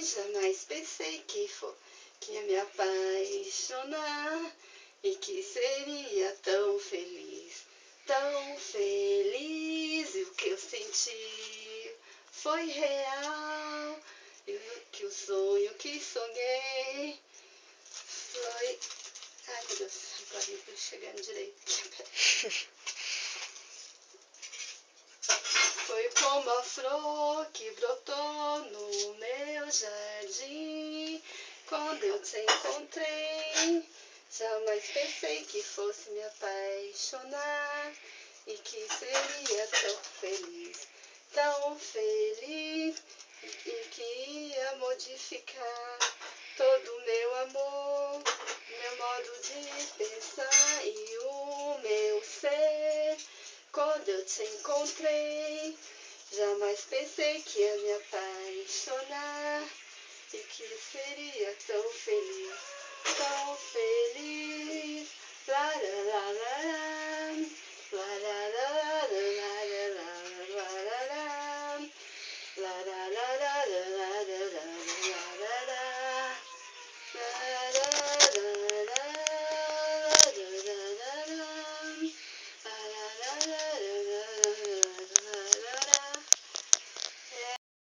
jamais pensei que ia me apaixonar e que seria tão feliz, tão feliz. E o que eu senti foi real, e o sonho que sonhei foi... Ai, meu Deus, agora não tô chegando direito aqui. Foi como a flor que brotou no meu jardim. Quando eu te encontrei, jamais pensei que fosse me apaixonar e que seria tão feliz, e que ia modificar todo o meu amor, meu modo de pensar e o meu ser. Quando eu te encontrei, jamais pensei que ia me apaixonar e que seria tão feliz, tão feliz. La la la la la, la la la la la la la la la, la la la la.